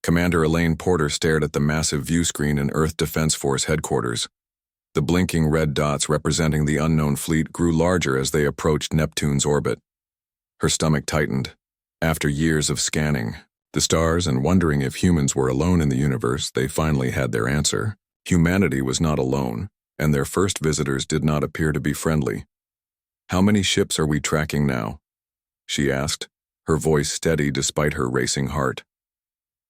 Commander Elaine Porter stared at the massive view screen in Earth Defense Force headquarters. The blinking red dots representing the unknown fleet grew larger as they approached Neptune's orbit. Her stomach tightened. After years of scanning the stars and wondering if humans were alone in the universe, they finally had their answer. Humanity was not alone, and their first visitors did not appear to be friendly. "How many ships are we tracking now?" she asked, her voice steady despite her racing heart.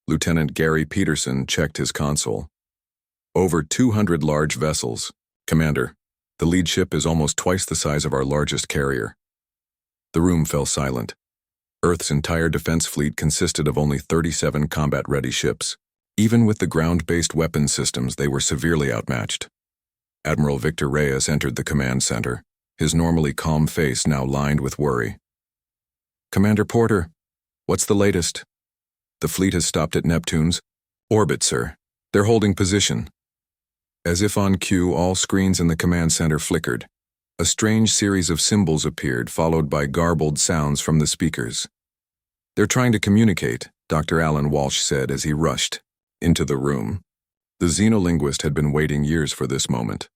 Lieutenant Gary Peterson checked his console. "Over 200 large vessels. Commander, the lead ship is almost twice the size of our largest carrier." The room fell silent. Earth's entire defense fleet consisted of only 37 combat-ready ships. Even with the ground-based weapon systems, they were severely outmatched. Admiral Victor Reyes entered the command center, his normally calm face now lined with worry. "Commander Porter, what's the latest?" "The fleet has stopped at Neptune's orbit, sir. They're holding position." As if on cue, all screens in the command center flickered. A strange series of symbols appeared, followed by garbled sounds from the speakers. "They're trying to communicate," Dr. Alan Walsh said as he rushed into the room. The xenolinguist had been waiting years for this moment.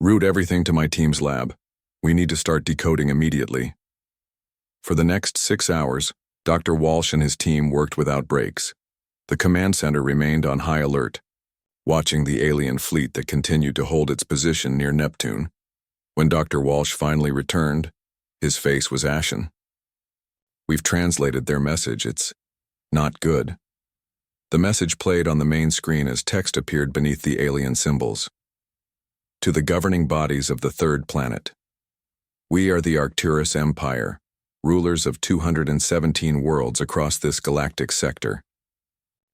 "Route everything to my team's lab. We need to start decoding immediately." For the next 6 hours, Dr. Walsh and his team worked without breaks. The command center remained on high alert, watching the alien fleet that continued to hold its position near Neptune. When Dr. Walsh finally returned, his face was ashen. "We've translated their message. It's not good." The message played on the main screen as text appeared beneath the alien symbols. "To the governing bodies of the third planet. We are the Arcturus Empire, rulers of 217 worlds across this galactic sector.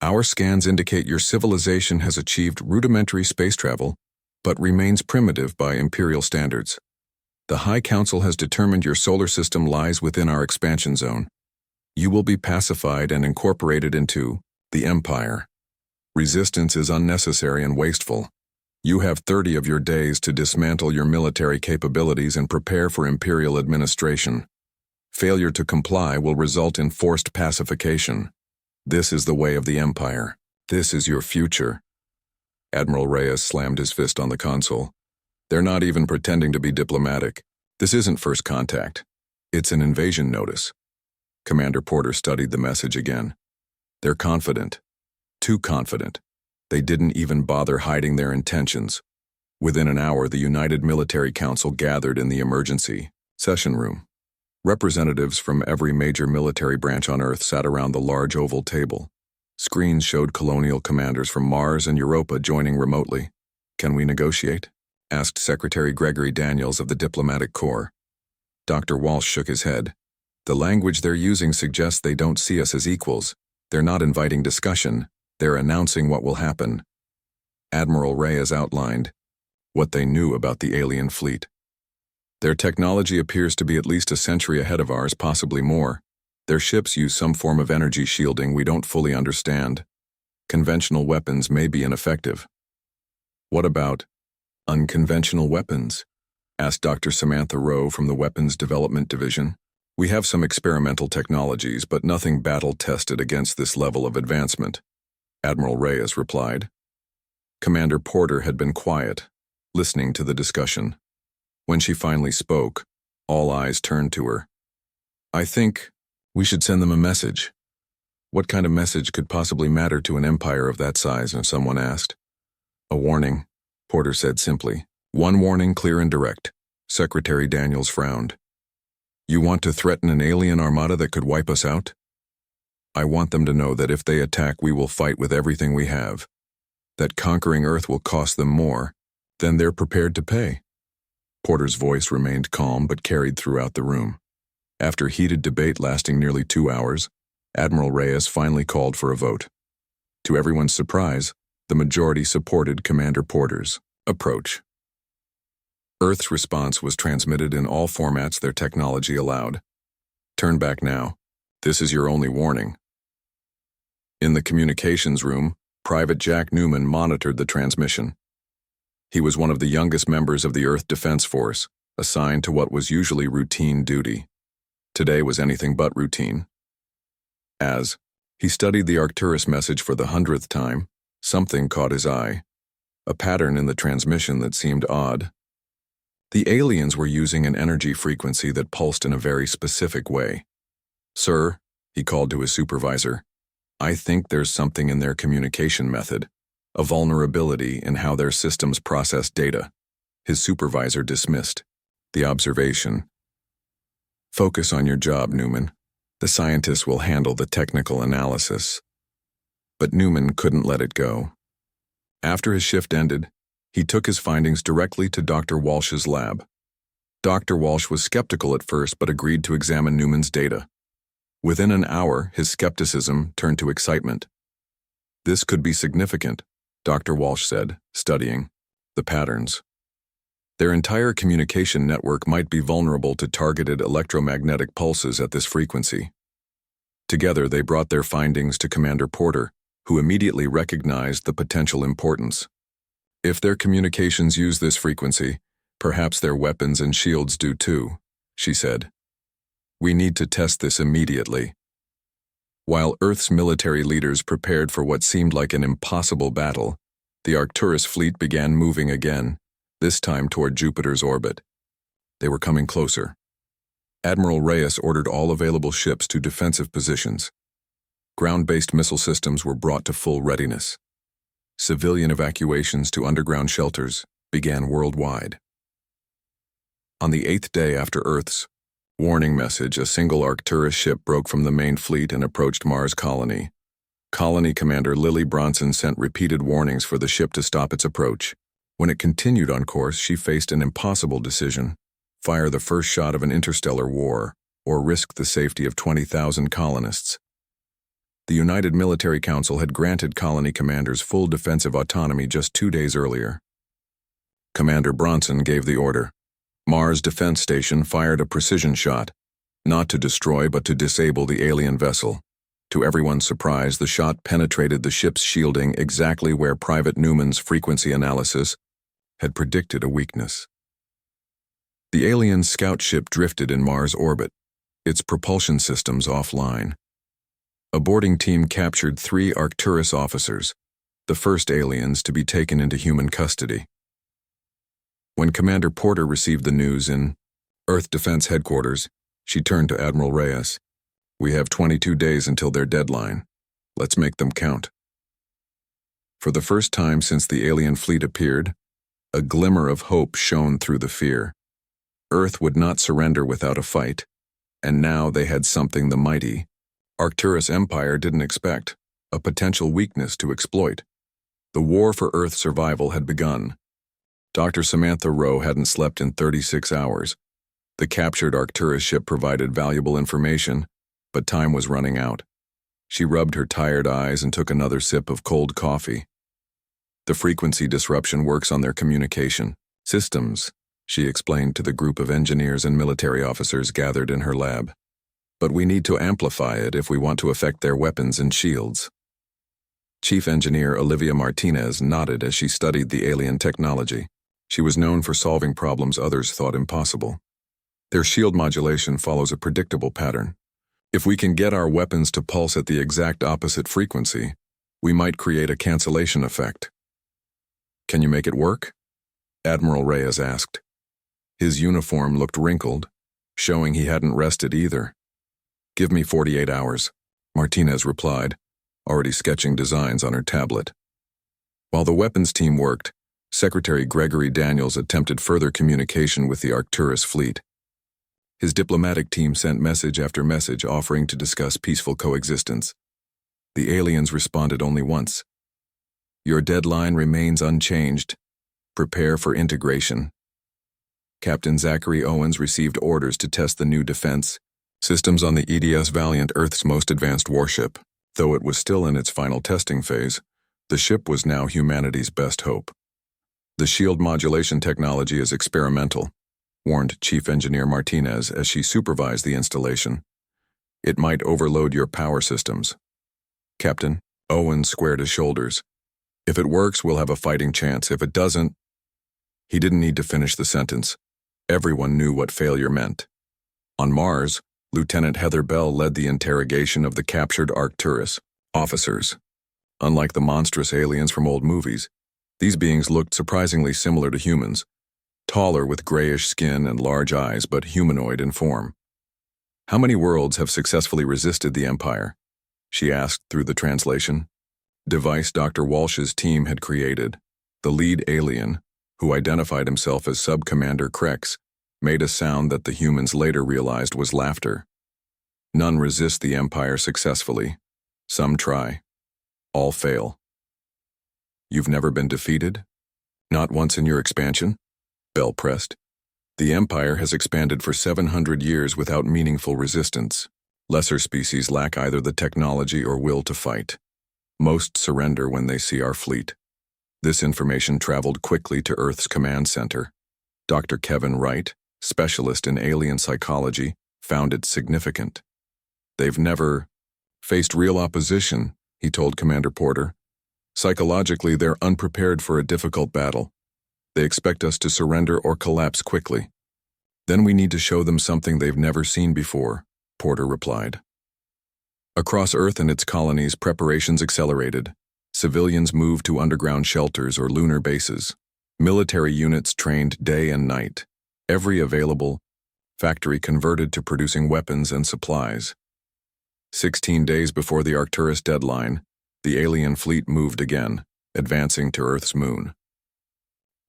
Our scans indicate your civilization has achieved rudimentary space travel, but remains primitive by imperial standards. The High Council has determined your solar system lies within our expansion zone. You will be pacified and incorporated into the Empire. Resistance is unnecessary and wasteful. You have 30 of your days to dismantle your military capabilities and prepare for imperial administration. Failure to comply will result in forced pacification. This is the way of the Empire. This is your future." Admiral Reyes slammed his fist on the console. "They're not even pretending to be diplomatic. This isn't first contact. It's an invasion notice." Commander Porter studied the message again. "They're confident. Too confident. They didn't even bother hiding their intentions." Within an hour, the United Military Council gathered in the emergency session room. Representatives from every major military branch on Earth sat around the large oval table. Screens showed colonial commanders from Mars and Europa joining remotely. "Can we negotiate?" asked Secretary Gregory Daniels of the Diplomatic Corps. Dr. Walsh shook his head. "The language they're using suggests they don't see us as equals. They're not inviting discussion. They're announcing what will happen." Admiral Reyes outlined what they knew about the alien fleet. "Their technology appears to be at least a century ahead of ours, possibly more. Their ships use some form of energy shielding we don't fully understand. Conventional weapons may be ineffective." "What about unconventional weapons?" asked Dr. Samantha Rowe from the Weapons Development Division. "We have some experimental technologies, but nothing battle-tested against this level of advancement," Admiral Reyes replied. Commander Porter had been quiet, listening to the discussion. When she finally spoke, all eyes turned to her. "I think we should send them a message." "What kind of message could possibly matter to an empire of that size?" someone asked. "A warning," Porter said simply. "One warning, clear and direct." Secretary Daniels frowned. "You want to threaten an alien armada that could wipe us out?" "I want them to know that if they attack, we will fight with everything we have. That conquering Earth will cost them more than they're prepared to pay." Porter's voice remained calm but carried throughout the room. After heated debate lasting nearly 2 hours, Admiral Reyes finally called for a vote. To everyone's surprise, the majority supported Commander Porter's approach. Earth's response was transmitted in all formats their technology allowed. "Turn back now. This is your only warning." In the communications room, Private Jack Newman monitored the transmission. He was one of the youngest members of the Earth Defense Force, assigned to what was usually routine duty. Today was anything but routine. As He studied the Arcturus message for the 100th time. Something caught his eye. A pattern in the transmission that seemed odd. The aliens were using an energy frequency that pulsed in a very specific way. "Sir," he called to his supervisor, "I think there's something in their communication method, a vulnerability in how their systems process data." His supervisor dismissed the observation. "Focus on your job, Newman. The scientists will handle the technical analysis." But Newman couldn't let it go. After his shift ended, he took his findings directly to Dr. Walsh's lab. Dr. Walsh was skeptical at first but agreed to examine Newman's data. Within an hour, his skepticism turned to excitement. "This could be significant," Dr. Walsh said, studying the patterns. Their entire communication network might be vulnerable to targeted electromagnetic pulses at this frequency. Together, they brought their findings to Commander Porter, who immediately recognized the potential importance. "If their communications use this frequency, perhaps their weapons and shields do too," she said. "We need to test this immediately." While Earth's military leaders prepared for what seemed like an impossible battle, the Arcturus fleet began moving again, this time toward Jupiter's orbit. They were coming closer. Admiral Reyes ordered all available ships to defensive positions. Ground-based missile systems were brought to full readiness. Civilian evacuations to underground shelters began worldwide. On the 8th day after Earth's warning message, a single Arcturus ship broke from the main fleet and approached Mars Colony. Colony Commander Lily Bronson sent repeated warnings for the ship to stop its approach. When it continued on course, she faced an impossible decision: fire the first shot of an interstellar war, or risk the safety of 20,000 colonists. The United Military Council had granted colony commanders full defensive autonomy just 2 days earlier. Commander Bronson gave the order. Mars Defense Station fired a precision shot, not to destroy but to disable the alien vessel. To everyone's surprise, the shot penetrated the ship's shielding exactly where Private Newman's frequency analysis had predicted a weakness. The alien scout ship drifted in Mars orbit, its propulsion systems offline. A boarding team captured 3 Arcturus officers, the first aliens to be taken into human custody. When Commander Porter received the news in Earth Defense Headquarters, she turned to Admiral Reyes. "We have 22 days until their deadline. Let's make them count." For the first time since the alien fleet appeared, a glimmer of hope shone through the fear. Earth would not surrender without a fight, and now they had something the mighty Arcturus Empire didn't expect, a potential weakness to exploit. The war for Earth survival had begun. Dr. Samantha Rowe hadn't slept in 36 hours. The captured Arcturus ship provided valuable information, but time was running out. She rubbed her tired eyes and took another sip of cold coffee. "The frequency disruption works on their communication systems," she explained to the group of engineers and military officers gathered in her lab. "But we need to amplify it if we want to affect their weapons and shields." Chief Engineer Olivia Martinez nodded as she studied the alien technology. She was known for solving problems others thought impossible. "Their shield modulation follows a predictable pattern. If we can get our weapons to pulse at the exact opposite frequency, we might create a cancellation effect." "Can you make it work?" Admiral Reyes asked. His uniform looked wrinkled, showing he hadn't rested either. "Give me 48 hours, Martinez replied, already sketching designs on her tablet. While the weapons team worked, Secretary Gregory Daniels attempted further communication with the Arcturus fleet. His diplomatic team sent message after message offering to discuss peaceful coexistence. The aliens responded only once. "Your deadline remains unchanged. Prepare for integration." Captain Zachary Owens received orders to test the new defense systems on the EDS Valiant, Earth's most advanced warship. Though it was still in its final testing phase, the ship was now humanity's best hope. "The shield modulation technology is experimental," warned Chief Engineer Martinez as she supervised the installation. "It might overload your power systems." "Captain," Owens squared his shoulders. "If it works, we'll have a fighting chance. If it doesn't—" He didn't need to finish the sentence. Everyone knew what failure meant. On Mars, Lieutenant Heather Bell led the interrogation of the captured Arcturus. Officers. Unlike the monstrous aliens from old movies, these beings looked surprisingly similar to humans, taller with grayish skin and large eyes, but humanoid in form. "How many worlds have successfully resisted the Empire?" she asked through the translation. Device Dr. Walsh's team had created, the lead alien, who identified himself as Sub-Commander Krex, made a sound that the humans later realized was laughter. None resist the Empire successfully. Some try. All fail. "You've never been defeated? Not once in your expansion?" Bell pressed. "The Empire has expanded for 700 years without meaningful resistance. Lesser species lack either the technology or will to fight. Most surrender when they see our fleet." This information traveled quickly to Earth's command center. Dr. Kevin Wright, specialist in alien psychology, found it significant. "They've never faced real opposition," he told Commander Porter. "Psychologically, they're unprepared for a difficult battle. They expect us to surrender or collapse quickly. Then we need to show them something they've never seen before," Porter replied. Across Earth and its colonies, preparations accelerated. Civilians moved to underground shelters or lunar bases. Military units trained day and night. Every available factory converted to producing weapons and supplies. 16 days before the Arcturus deadline, the alien fleet moved again, advancing to Earth's moon.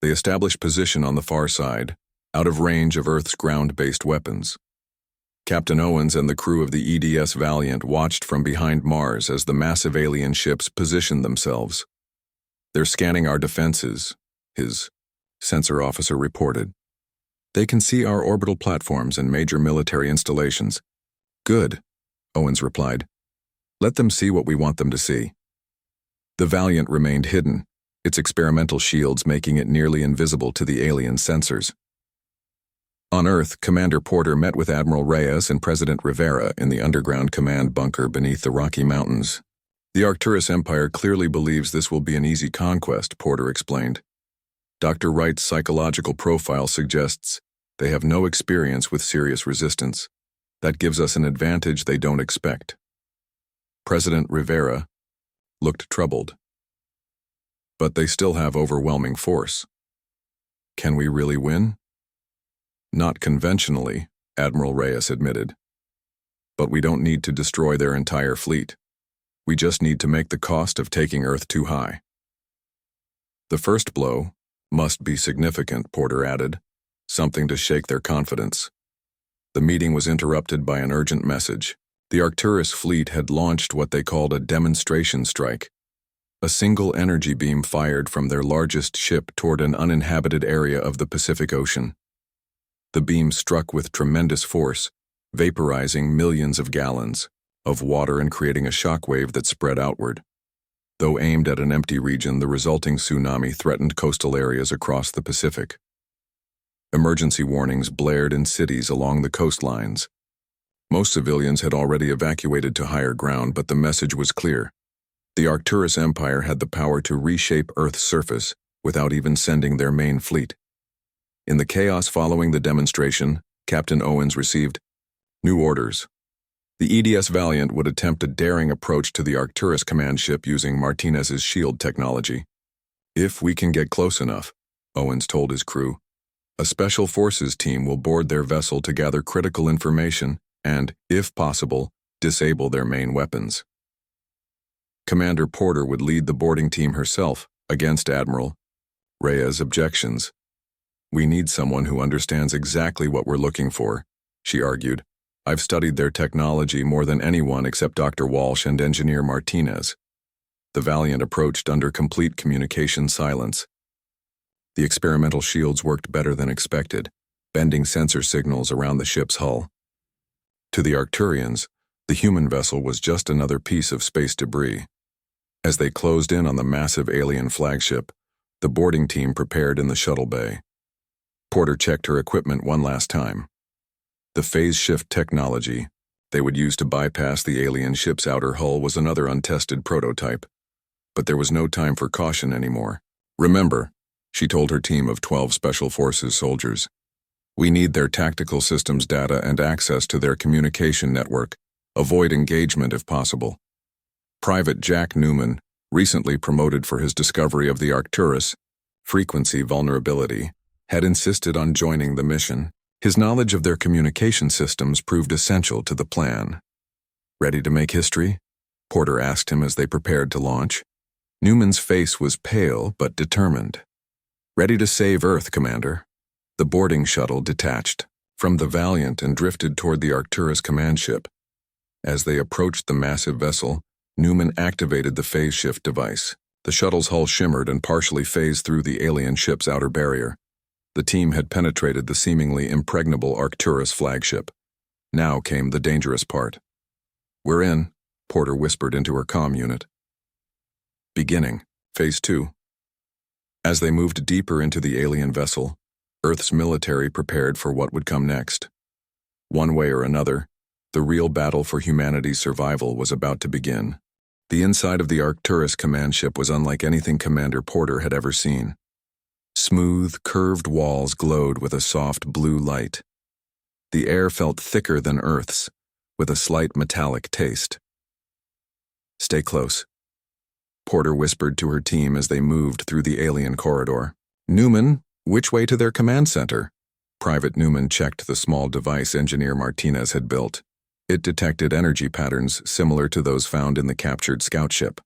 They established position on the far side, out of range of Earth's ground-based weapons. Captain Owens and the crew of the EDS Valiant watched from behind Mars as the massive alien ships positioned themselves. "They're scanning our defenses," his sensor officer reported. "They can see our orbital platforms and major military installations." "Good," Owens replied. "Let them see what we want them to see." The Valiant remained hidden, its experimental shields making it nearly invisible to the alien sensors. On Earth, Commander Porter met with Admiral Reyes and President Rivera in the underground command bunker beneath the Rocky Mountains. "The Arcturus Empire clearly believes this will be an easy conquest," Porter explained. "Dr. Wright's psychological profile suggests they have no experience with serious resistance. That gives us an advantage they don't expect." President Rivera looked troubled. "But they still have overwhelming force. Can we really win?" "Not conventionally," Admiral Reyes admitted. "But we don't need to destroy their entire fleet. We just need to make the cost of taking Earth too high." "The first blow must be significant," Porter added, "something to shake their confidence." The meeting was interrupted by an urgent message. The Arcturus fleet had launched what they called a demonstration strike. A single energy beam fired from their largest ship toward an uninhabited area of the Pacific Ocean. The beam struck with tremendous force, vaporizing millions of gallons of water and creating a shockwave that spread outward. Though aimed at an empty region, the resulting tsunami threatened coastal areas across the Pacific. Emergency warnings blared in cities along the coastlines. Most civilians had already evacuated to higher ground, but the message was clear. The Arcturus Empire had the power to reshape Earth's surface without even sending their main fleet. In the chaos following the demonstration, Captain Owens received new orders. The EDS Valiant would attempt a daring approach to the Arcturus command ship using Martinez's shield technology. "If we can get close enough," Owens told his crew, "a special forces team will board their vessel to gather critical information and, if possible, disable their main weapons." Commander Porter would lead the boarding team herself, against Admiral Reyes' objections. "We need someone who understands exactly what we're looking for," she argued. "I've studied their technology more than anyone except Dr. Walsh and Engineer Martinez." The Valiant approached under complete communication silence. The experimental shields worked better than expected, bending sensor signals around the ship's hull. To the Arcturians, the human vessel was just another piece of space debris. As they closed in on the massive alien flagship, the boarding team prepared in the shuttle bay. Porter checked her equipment one last time. The phase shift technology they would use to bypass the alien ship's outer hull was another untested prototype. But there was no time for caution anymore. "Remember," she told her team of 12 Special Forces soldiers, "we need their tactical systems data and access to their communication network. Avoid engagement if possible." Private Jack Newman, recently promoted for his discovery of the Arcturus frequency vulnerability, had insisted on joining the mission. His knowledge of their communication systems proved essential to the plan. "Ready to make history?" Porter asked him as they prepared to launch. Newman's face was pale but determined. "Ready to save Earth, Commander." The boarding shuttle detached from the Valiant and drifted toward the Arcturus command ship. As they approached the massive vessel, Newman activated the phase shift device. The shuttle's hull shimmered and partially phased through the alien ship's outer barrier. The team had penetrated the seemingly impregnable Arcturus flagship. Now came the dangerous part. "We're in," Porter whispered into her comm unit. Beginning, Phase 2. As they moved deeper into the alien vessel, Earth's military prepared for what would come next. One way or another, the real battle for humanity's survival was about to begin. The inside of the Arcturus command ship was unlike anything Commander Porter had ever seen. Smooth, curved walls glowed with a soft blue light. The air felt thicker than Earth's, with a slight metallic taste. "Stay close," Porter whispered to her team as they moved through the alien corridor. "Newman, which way to their command center?" Private Newman checked the small device Engineer Martinez had built. It detected energy patterns similar to those found in the captured scout ship.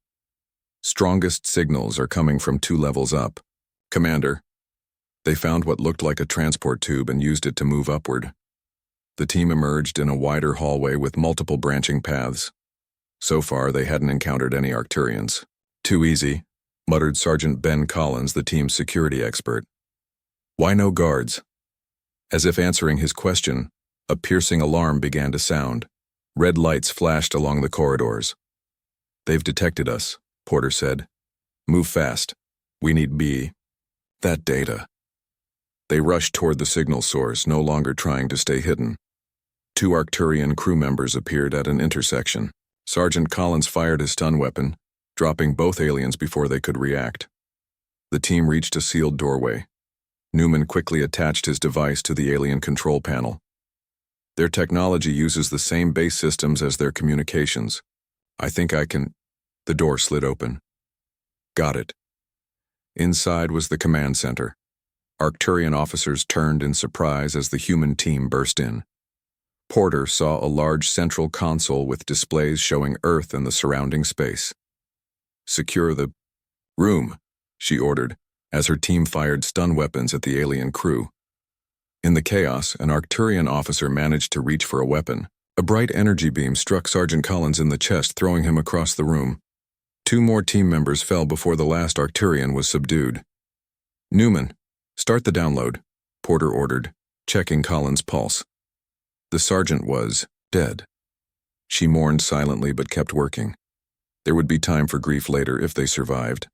"Strongest signals are coming from 2 levels up. Commander." They found what looked like a transport tube and used it to move upward. The team emerged in a wider hallway with multiple branching paths. So far, they hadn't encountered any Arcturians. "Too easy," muttered Sergeant Ben Collins, the team's security expert. "Why no guards?" As if answering his question, a piercing alarm began to sound. Red lights flashed along the corridors. "They've detected us," Porter said. "Move fast. We need that data." They rushed toward the signal source, no longer trying to stay hidden. 2 Arcturian crew members appeared at an intersection. Sergeant Collins fired his stun weapon, dropping both aliens before they could react. The team reached a sealed doorway. Newman quickly attached his device to the alien control panel. "Their technology uses the same base systems as their communications. I think I can—" The door slid open. "Got it." Inside was the command center. Arcturian officers turned in surprise as the human team burst in. Porter saw a large central console with displays showing Earth and the surrounding space. "Secure the room," she ordered, as her team fired stun weapons at the alien crew. In the chaos, an Arcturian officer managed to reach for a weapon. A bright energy beam struck Sergeant Collins in the chest, throwing him across the room. 2 more team members fell before the last Arcturian was subdued. "Newman, start the download," Porter ordered, checking Collins' pulse. The sergeant was dead. She mourned silently but kept working. There would be time for grief later if they survived.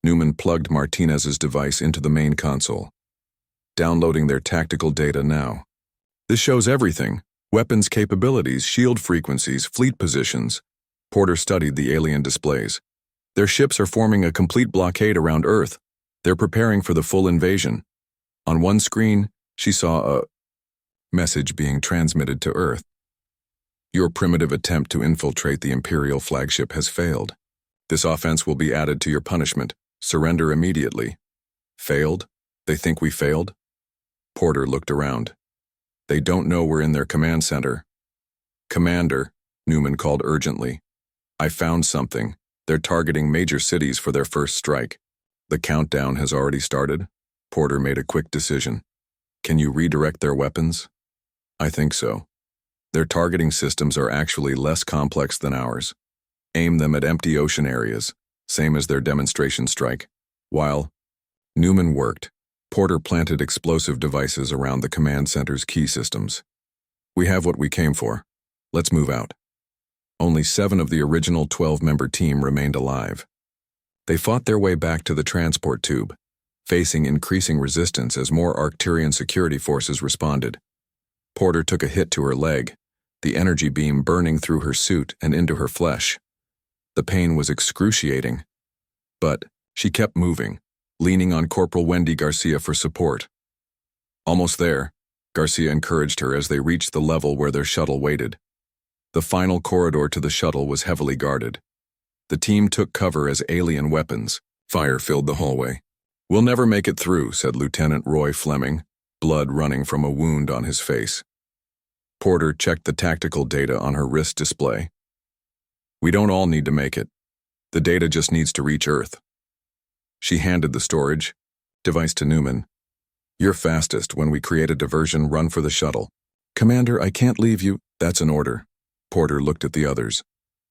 Newman plugged Martinez's device into the main console. "Downloading their tactical data now. This shows everything: weapons capabilities, shield frequencies, fleet positions." Porter studied the alien displays. "Their ships are forming a complete blockade around Earth. They're preparing for the full invasion." On one screen, she saw a message being transmitted to Earth. "Your primitive attempt to infiltrate the Imperial flagship has failed. This offense will be added to your punishment. Surrender immediately." "Failed? They think we failed?" Porter looked around. "They don't know we're in their command center." "Commander," Newman called urgently, "I found something. They're targeting major cities for their first strike." "The countdown has already started?" Porter made a quick decision. "Can you redirect their weapons?" "I think so. Their targeting systems are actually less complex than ours. Aim them at empty ocean areas, same as their demonstration strike." While Newman worked, Porter planted explosive devices around the command center's key systems. "We have what we came for. Let's move out." Only 7 of the original 12-member team remained alive. They fought their way back to the transport tube, facing increasing resistance as more Arcturian security forces responded. Porter took a hit to her leg, the energy beam burning through her suit and into her flesh. The pain was excruciating, but she kept moving, leaning on Corporal Wendy Garcia for support. Almost there, Garcia encouraged her as they reached the level where their shuttle waited. The final corridor to the shuttle was heavily guarded. The team took cover as alien weapons. Fire filled the hallway. "We'll never make it through," said Lieutenant Roy Fleming, blood running from a wound on his face. Porter checked the tactical data on her wrist display. "We don't all need to make it. The data just needs to reach Earth." She handed the storage device to Newman. "You're fastest. When we create a diversion, run for the shuttle." "Commander, I can't leave you." "That's an order." Porter looked at the others.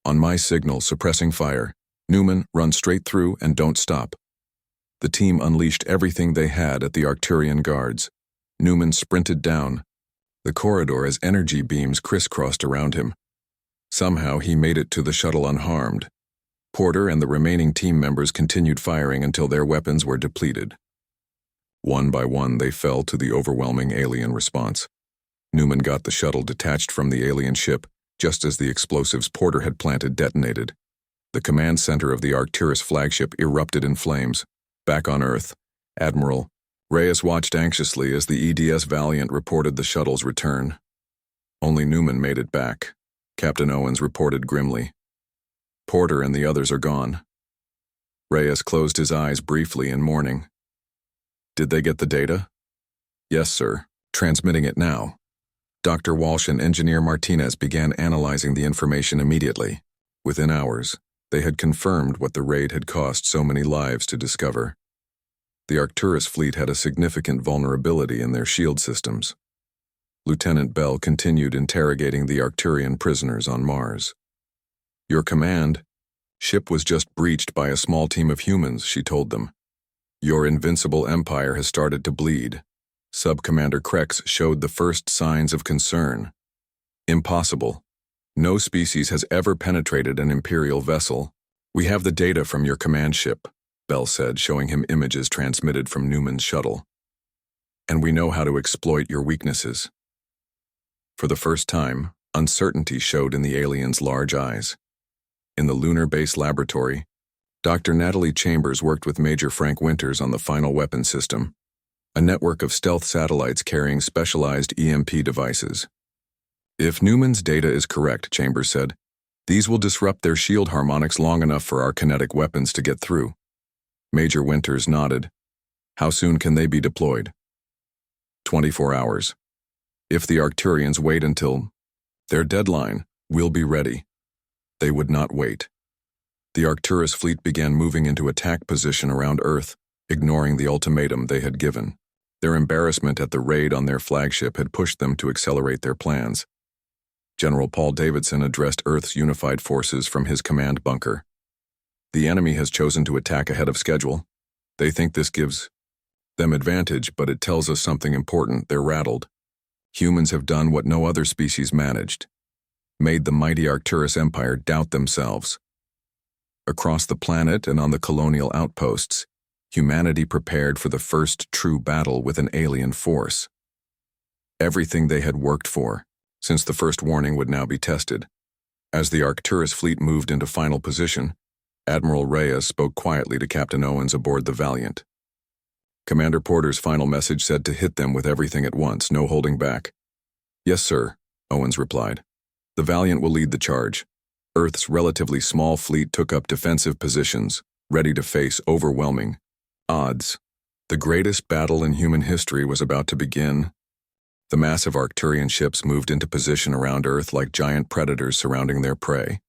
"On my signal, suppressing fire. Newman, run straight through and don't stop." The team unleashed everything they had at the Arcturian guards. Newman sprinted down the corridor as energy beams crisscrossed around him. Somehow he made it to the shuttle unharmed. Porter and the remaining team members continued firing until their weapons were depleted. One by one, they fell to the overwhelming alien response. Newman got the shuttle detached from the alien ship just as the explosives Porter had planted detonated. The command center of the Arcturus flagship erupted in flames. Back on Earth, Admiral Reyes watched anxiously as the EDS Valiant reported the shuttle's return. Only Newman made it back. Captain Owens reported grimly. "Porter and the others are gone." Reyes closed his eyes briefly in mourning. "Did they get the data?" "Yes, sir. Transmitting it now." Dr. Walsh and Engineer Martinez began analyzing the information immediately. Within hours, they had confirmed what the raid had cost so many lives to discover. The Arcturus fleet had a significant vulnerability in their shield systems. Lieutenant Bell continued interrogating the Arcturian prisoners on Mars. "Your command ship was just breached by a small team of humans," she told them. "Your invincible empire has started to bleed." Sub-Commander Krex showed the first signs of concern. "Impossible. No species has ever penetrated an Imperial vessel. We have the data from your command ship," Bell said, showing him images transmitted from Newman's shuttle. "And we know how to exploit your weaknesses." For the first time, uncertainty showed in the aliens' large eyes. In the lunar base laboratory, Dr. Natalie Chambers worked with Major Frank Winters on the final weapon system, a network of stealth satellites carrying specialized EMP devices. "If Newman's data is correct," Chambers said, "these will disrupt their shield harmonics long enough for our kinetic weapons to get through." Major Winters nodded. "How soon can they be deployed?" 24 hours. If the Arcturians wait until their deadline, we'll be ready." They would not wait. The Arcturus fleet began moving into attack position around Earth, ignoring the ultimatum they had given. Their embarrassment at the raid on their flagship had pushed them to accelerate their plans. General Paul Davidson addressed Earth's unified forces from his command bunker. "The enemy has chosen to attack ahead of schedule. They think this gives them advantage, but it tells us something important. They're rattled. Humans have done what no other species managed, made the mighty Arcturus Empire doubt themselves. Across the planet and on the colonial outposts, humanity prepared for the first true battle with an alien force. Everything they had worked for, since the first warning, would now be tested. As the Arcturus fleet moved into final position, Admiral Reyes spoke quietly to Captain Owens aboard the Valiant. Commander Porter's final message said to hit them with everything at once, no holding back. "Yes, sir," Owens replied. "The Valiant will lead the charge." Earth's relatively small fleet took up defensive positions, ready to face overwhelming odds. The greatest battle in human history was about to begin. The massive Arcturian ships moved into position around Earth like giant predators surrounding their prey.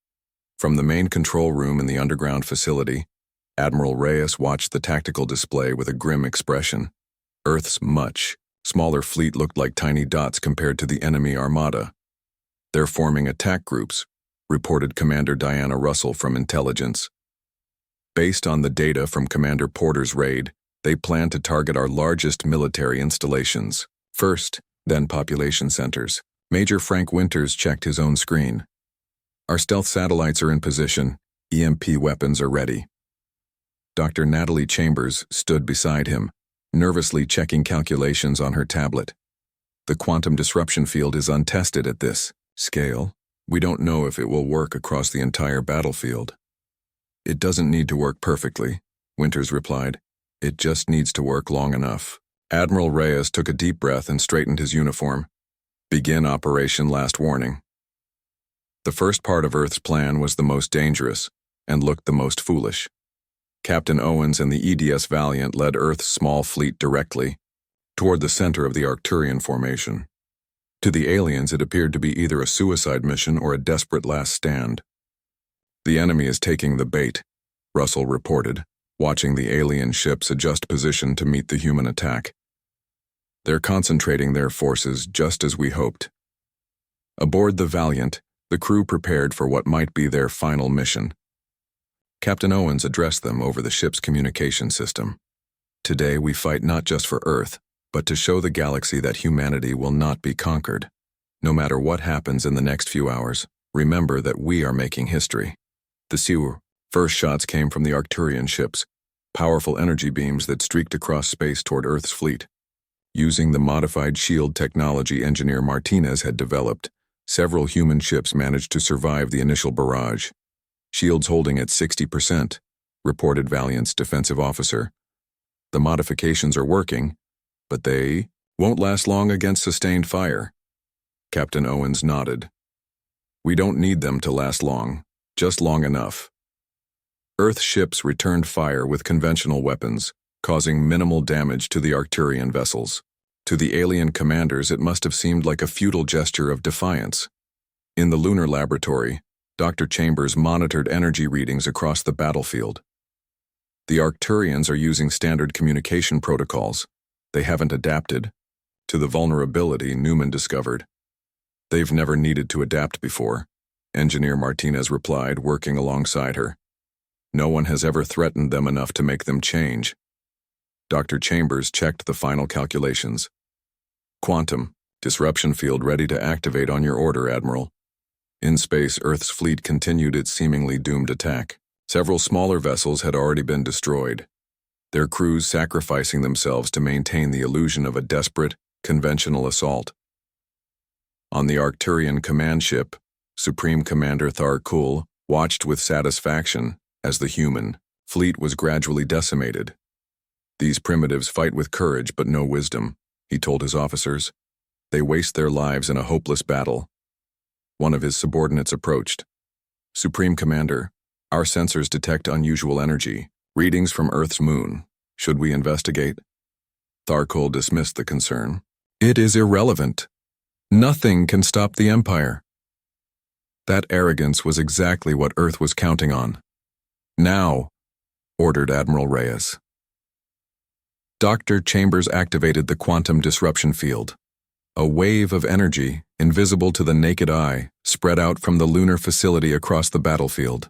From the main control room in the underground facility, Admiral Reyes watched the tactical display with a grim expression. Earth's much smaller fleet looked like tiny dots compared to the enemy armada. "They're forming attack groups," reported Commander Diana Russell from Intelligence. "Based on the data from Commander Porter's raid, they plan to target our largest military installations first, then population centers." Major Frank Winters checked his own screen. "Our stealth satellites are in position. EMP weapons are ready." Dr. Natalie Chambers stood beside him, nervously checking calculations on her tablet. "The quantum disruption field is untested at this scale. We don't know if it will work across the entire battlefield." "It doesn't need to work perfectly," Winters replied. "It just needs to work long enough." Admiral Reyes took a deep breath and straightened his uniform. "Begin Operation Last Warning." The first part of Earth's plan was the most dangerous, and looked the most foolish. Captain Owens and the EDS Valiant led Earth's small fleet directly toward the center of the Arcturian formation. To the aliens, it appeared to be either a suicide mission or a desperate last stand. "The enemy is taking the bait," Russell reported, watching the alien ships adjust position to meet the human attack. "They're concentrating their forces just as we hoped." Aboard the Valiant, the crew prepared for what might be their final mission. Captain Owens addressed them over the ship's communication system. "Today we fight not just for Earth, but to show the galaxy that humanity will not be conquered. No matter what happens in the next few hours, remember that we are making history." The first shots came from the Arcturian ships, powerful energy beams that streaked across space toward Earth's fleet. Using the modified shield technology Engineer Martinez had developed, several human ships managed to survive the initial barrage. "Shields holding at 60%, reported Valiant's defensive officer. "The modifications are working, but they won't last long against sustained fire." Captain Owens nodded. "We don't need them to last long, just long enough." Earth ships returned fire with conventional weapons, causing minimal damage to the Arcturian vessels. To the alien commanders, it must have seemed like a futile gesture of defiance. In the lunar laboratory, Dr. Chambers monitored energy readings across the battlefield. "The Arcturians are using standard communication protocols. They haven't adapted to the vulnerability," Newman discovered. "They've never needed to adapt before," Engineer Martinez replied, working alongside her. "No one has ever threatened them enough to make them change." Dr. Chambers checked the final calculations. "Quantum, disruption field ready to activate on your order, Admiral." In space, Earth's fleet continued its seemingly doomed attack. Several smaller vessels had already been destroyed, their crews sacrificing themselves to maintain the illusion of a desperate, conventional assault. On the Arcturian command ship, Supreme Commander Tharkul watched with satisfaction as the human fleet was gradually decimated. "These primitives fight with courage but no wisdom," he told his officers. "They waste their lives in a hopeless battle." One of his subordinates approached. "Supreme Commander, our sensors detect unusual energy, readings from Earth's moon. Should we investigate?" Tharkul dismissed the concern. "It is irrelevant. Nothing can stop the Empire." That arrogance was exactly what Earth was counting on. "Now," ordered Admiral Reyes. Dr. Chambers activated the quantum disruption field. A wave of energy, invisible to the naked eye, spread out from the lunar facility across the battlefield.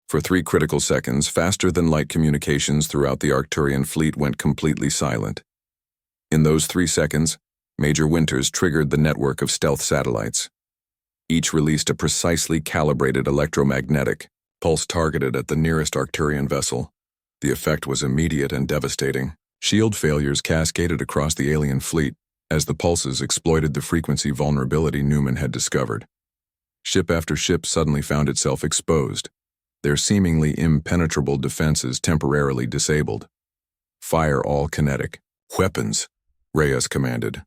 For 3 critical seconds, faster-than-light communications throughout the Arcturian fleet went completely silent. In those 3 seconds, Major Winters triggered the network of stealth satellites. Each released a precisely calibrated electromagnetic pulse targeted at the nearest Arcturian vessel. The effect was immediate and devastating. Shield failures cascaded across the alien fleet as the pulses exploited the frequency vulnerability Newman had discovered. Ship after ship suddenly found itself exposed, their seemingly impenetrable defenses temporarily disabled. "Fire all kinetic weapons," Reyes commanded.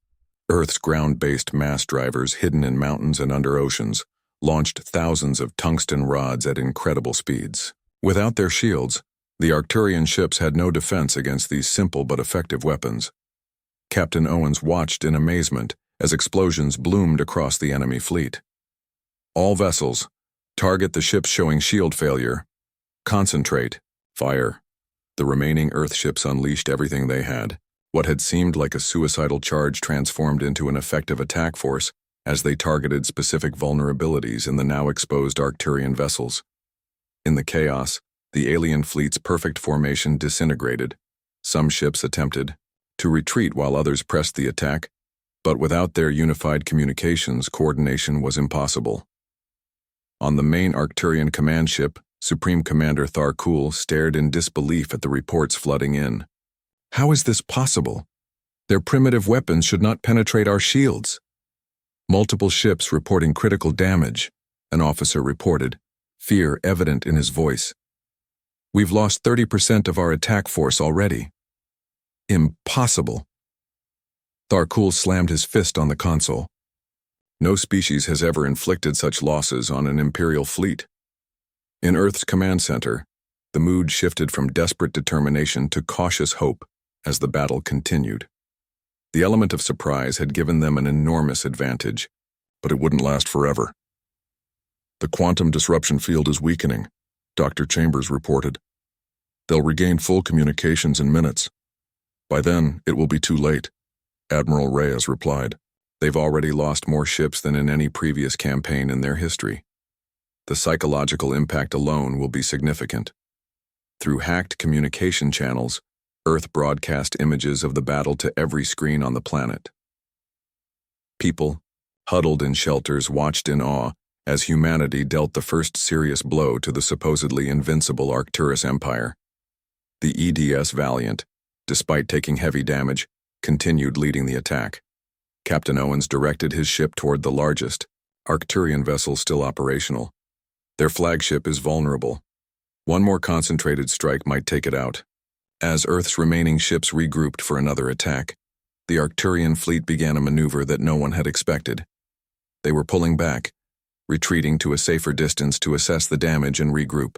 Earth's ground-based mass drivers, hidden in mountains and under oceans, launched thousands of tungsten rods at incredible speeds. Without their shields, the Arcturian ships had no defense against these simple but effective weapons. Captain Owens watched in amazement as explosions bloomed across the enemy fleet. "All vessels, target the ships showing shield failure. Concentrate. Fire." The remaining Earth ships unleashed everything they had. What had seemed like a suicidal charge transformed into an effective attack force as they targeted specific vulnerabilities in the now exposed Arcturian vessels. In the chaos, the alien fleet's perfect formation disintegrated. Some ships attempted to retreat while others pressed the attack, but without their unified communications, coordination was impossible. On the main Arcturian command ship, Supreme Commander Tharkul stared in disbelief at the reports flooding in. "How is this possible? Their primitive weapons should not penetrate our shields." "Multiple ships reporting critical damage," an officer reported, fear evident in his voice. "We've lost 30% of our attack force already." "Impossible." Tharkul slammed his fist on the console. "No species has ever inflicted such losses on an Imperial fleet." In Earth's command center, the mood shifted from desperate determination to cautious hope as the battle continued. The element of surprise had given them an enormous advantage, but it wouldn't last forever. "The quantum disruption field is weakening," Dr. Chambers reported. "They'll regain full communications in minutes. By then, it will be too late," Admiral Reyes replied. "They've already lost more ships than in any previous campaign in their history. The psychological impact alone will be significant." Through hacked communication channels, Earth broadcast images of the battle to every screen on the planet. People, huddled in shelters, watched in awe as humanity dealt the first serious blow to the supposedly invincible Arcturus Empire. The EDS Valiant, despite taking heavy damage, continued leading the attack. Captain Owens directed his ship toward the largest, Arcturian vessel still operational. Their flagship is vulnerable. One more concentrated strike might take it out. As Earth's remaining ships regrouped for another attack, the Arcturian fleet began a maneuver that no one had expected. They were pulling back, retreating to a safer distance to assess the damage and regroup.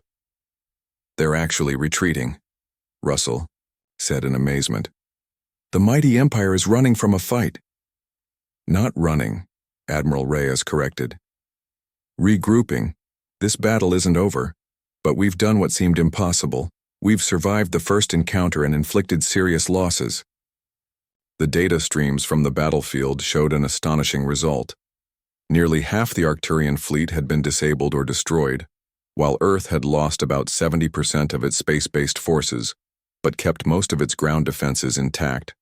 "They're actually retreating," Russell said in amazement. "The mighty Empire is running from a fight." "Not running," Admiral Reyes corrected. "Regrouping. This battle isn't over, but we've done what seemed impossible. We've survived the first encounter and inflicted serious losses." The data streams from the battlefield showed an astonishing result. Nearly half the Arcturian fleet had been disabled or destroyed, while Earth had lost about 70% of its space-based forces, but kept most of its ground defenses intact.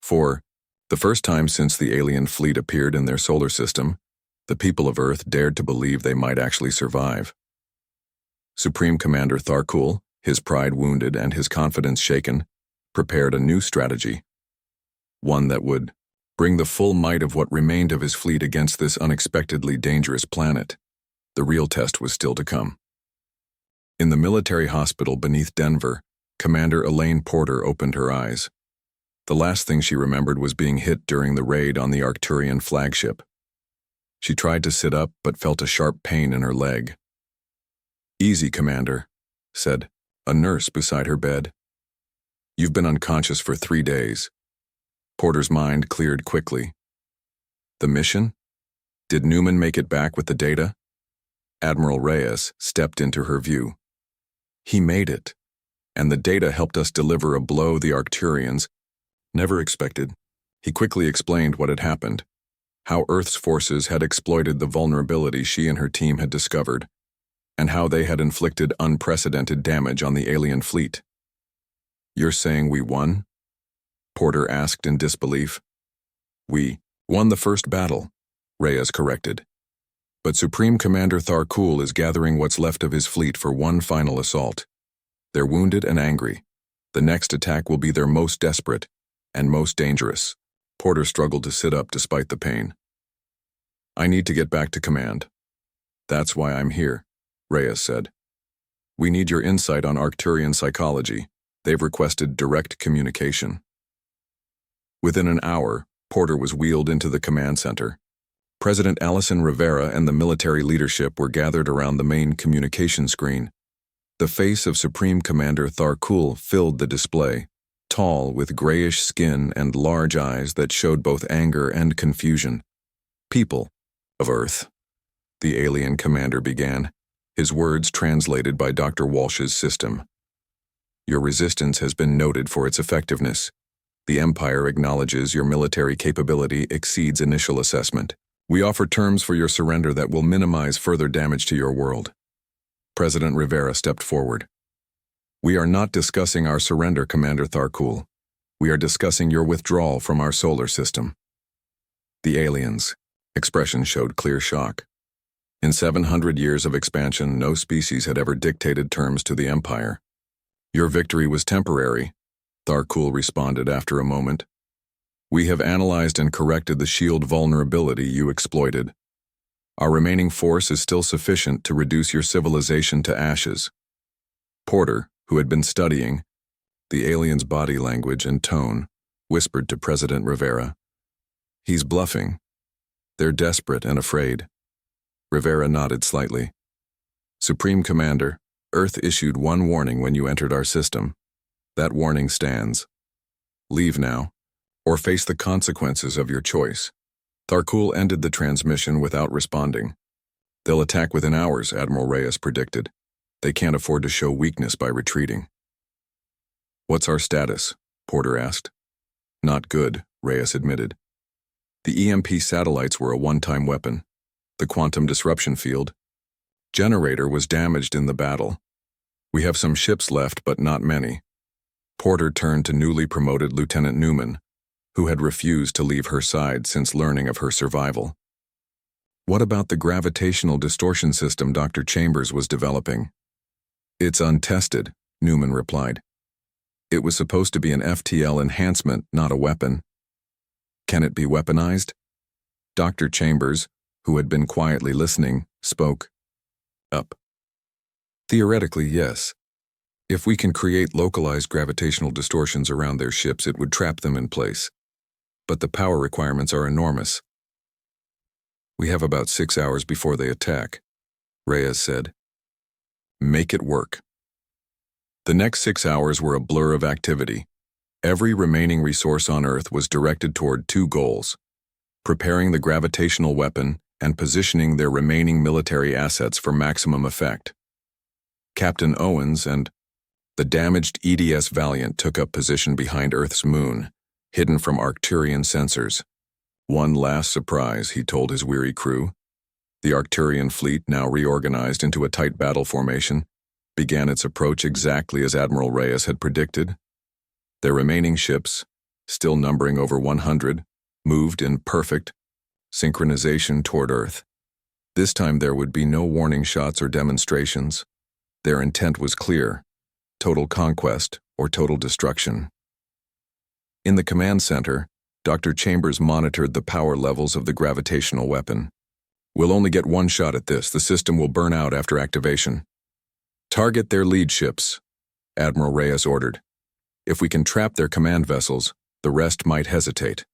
For the first time since the alien fleet appeared in their solar system, the people of Earth dared to believe they might actually survive. Supreme Commander Tharkul, his pride wounded and his confidence shaken, prepared a new strategy. One that would bring the full might of what remained of his fleet against this unexpectedly dangerous planet. The real test was still to come. In the military hospital beneath Denver, Commander Elaine Porter opened her eyes. The last thing she remembered was being hit during the raid on the Arcturian flagship. She tried to sit up but felt a sharp pain in her leg. "Easy, Commander," said a nurse beside her bed. "You've been unconscious for 3 days." Porter's mind cleared quickly. The mission? Did Newman make it back with the data? Admiral Reyes stepped into her view. "He made it, and the data helped us deliver a blow the Arcturians never expected." He quickly explained what had happened, how Earth's forces had exploited the vulnerability she and her team had discovered, and how they had inflicted unprecedented damage on the alien fleet. "You're saying we won?" Porter asked in disbelief. "We won the first battle," Reyes corrected. "But Supreme Commander Tharkul is gathering what's left of his fleet for one final assault. They're wounded and angry. The next attack will be their most desperate and most dangerous." Porter struggled to sit up despite the pain. "I need to get back to command. That's why I'm here," Reyes said. "We need your insight on Arcturian psychology. They've requested direct communication." Within an hour, Porter was wheeled into the command center. President Allison Rivera and the military leadership were gathered around the main communication screen. The face of Supreme Commander Tharkul filled the display, tall with grayish skin and large eyes that showed both anger and confusion. "People of Earth," the alien commander began, his words translated by Dr. Walsh's system. "Your resistance has been noted for its effectiveness. The Empire acknowledges your military capability exceeds initial assessment. We offer terms for your surrender that will minimize further damage to your world." President Rivera stepped forward. "We are not discussing our surrender, Commander Tharkul. We are discussing your withdrawal from our solar system." The aliens' expression showed clear shock. In 700 years of expansion, no species had ever dictated terms to the Empire. "Your victory was temporary," Tharkul responded after a moment. "We have analyzed and corrected the shield vulnerability you exploited. Our remaining force is still sufficient to reduce your civilization to ashes." Porter, who had been studying the alien's body language and tone, whispered to President Rivera, "He's bluffing. They're desperate and afraid." Rivera nodded slightly. Supreme Commander, Earth issued one warning when you entered our system. That warning stands. Leave now, or face the consequences of your choice. Tharkul ended the transmission without responding. They'll attack within hours, Admiral Reyes predicted. They can't afford to show weakness by retreating. What's our status? Porter asked. Not good, Reyes admitted. The EMP satellites were a one-time weapon. The quantum disruption field generator was damaged in the battle. We have some ships left, but not many. Porter turned to newly promoted Lieutenant Newman, who had refused to leave her side since learning of her survival. What about the gravitational distortion system Dr. Chambers was developing? It's untested, Newman replied. It was supposed to be an FTL enhancement, not a weapon. Can it be weaponized? Dr. Chambers, who had been quietly listening, spoke up. Theoretically, yes. If we can create localized gravitational distortions around their ships, it would trap them in place. But the power requirements are enormous. We have about 6 hours before they attack, Reyes said. Make it work. The next 6 hours were a blur of activity. Every remaining resource on Earth was directed toward two goals: preparing the gravitational weapon and positioning their remaining military assets for maximum effect. Captain Owens and the damaged EDS Valiant took up position behind Earth's moon, hidden from Arcturian sensors. One last surprise, he told his weary crew. The Arcturian fleet, now reorganized into a tight battle formation, began its approach exactly as Admiral Reyes had predicted. Their remaining ships, still numbering over 100, moved in perfect synchronization toward Earth. This time there would be no warning shots or demonstrations. Their intent was clear: total conquest or total destruction. In the command center, Dr. Chambers monitored the power levels of the gravitational weapon. We'll only get one shot at this. The system will burn out after activation. Target their lead ships, Admiral Reyes ordered. If we can trap their command vessels, the rest might hesitate.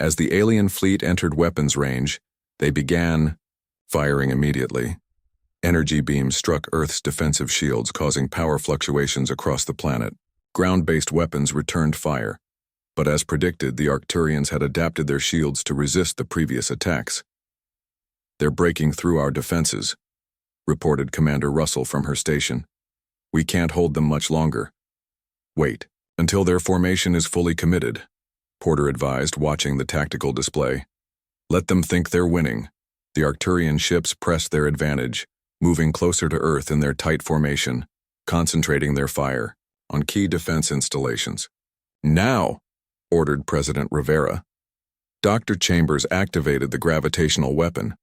As the alien fleet entered weapons range, they began firing immediately. Energy beams struck Earth's defensive shields, causing power fluctuations across the planet. Ground-based weapons returned fire, but as predicted, the Arcturians had adapted their shields to resist the previous attacks. They're breaking through our defenses, reported Commander Russell from her station. We can't hold them much longer. Wait until their formation is fully committed, Porter advised, watching the tactical display. Let them think they're winning. The Arcturian ships pressed their advantage, moving closer to Earth in their tight formation, concentrating their fire on key defense installations. Now, ordered President Rivera. Dr. Chambers activated the gravitational weapon.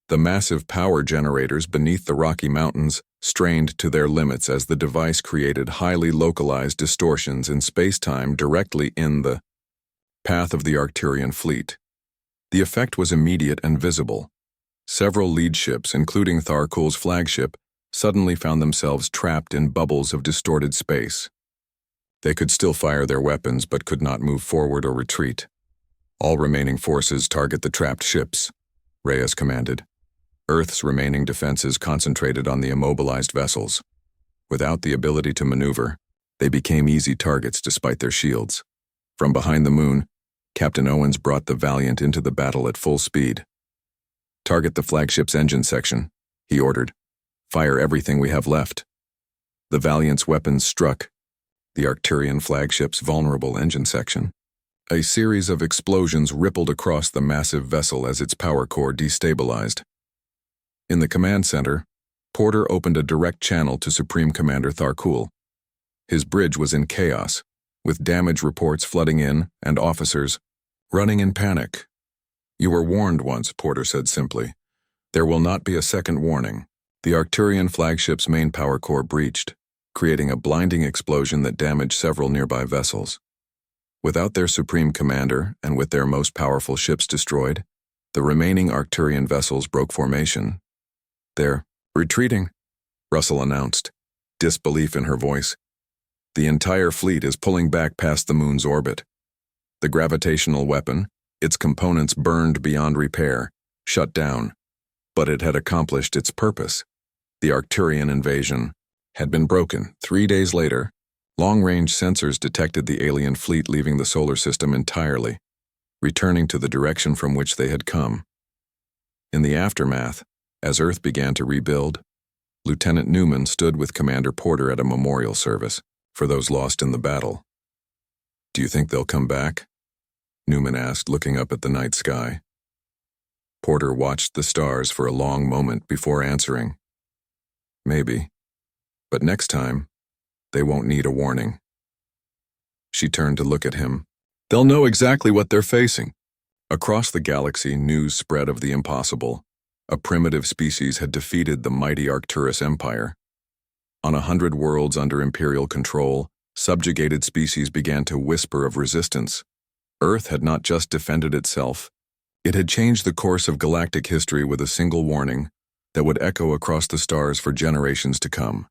The massive power generators beneath the Rocky Mountains strained to their limits as the device created highly localized distortions in space-time directly in the path of the Arcturian fleet. The effect was immediate and visible. Several lead ships, including Tharkul's flagship, suddenly found themselves trapped in bubbles of distorted space. They could still fire their weapons but could not move forward or retreat. All remaining forces target the trapped ships, Reyes commanded. Earth's remaining defenses concentrated on the immobilized vessels. Without the ability to maneuver, they became easy targets despite their shields. From behind the moon, Captain Owens brought the Valiant into the battle at full speed. Target the flagship's engine section, he ordered. Fire everything we have left. The Valiant's weapons struck the Arcturian flagship's vulnerable engine section. A series of explosions rippled across the massive vessel as its power core destabilized. In the command center, Porter opened a direct channel to Supreme Commander Tharkul. His bridge was in chaos, with damage reports flooding in and officers running in panic. You were warned once, Porter said simply. There will not be a second warning. The Arcturian flagship's main power core breached, creating a blinding explosion that damaged several nearby vessels. Without their supreme commander and with their most powerful ships destroyed, the remaining Arcturian vessels broke formation. They're retreating, Russell announced, disbelief in her voice. The entire fleet is pulling back past the moon's orbit. The gravitational weapon, its components burned beyond repair, shut down, but it had accomplished its purpose. The Arcturian invasion had been broken. 3 days later, long-range sensors detected the alien fleet leaving the solar system entirely, returning to the direction from which they had come. In the aftermath, as Earth began to rebuild, Lieutenant Newman stood with Commander Porter at a memorial service for those lost in the battle. "Do you think they'll come back?" Newman asked, looking up at the night sky. Porter watched the stars for a long moment before answering. "Maybe. But next time, they won't need a warning." She turned to look at him. "They'll know exactly what they're facing." Across the galaxy, news spread of the impossible. A primitive species had defeated the mighty Arcturus Empire. On 100 worlds under Imperial control, subjugated species began to whisper of resistance. Earth had not just defended itself. It had changed the course of galactic history with a single warning that would echo across the stars for generations to come.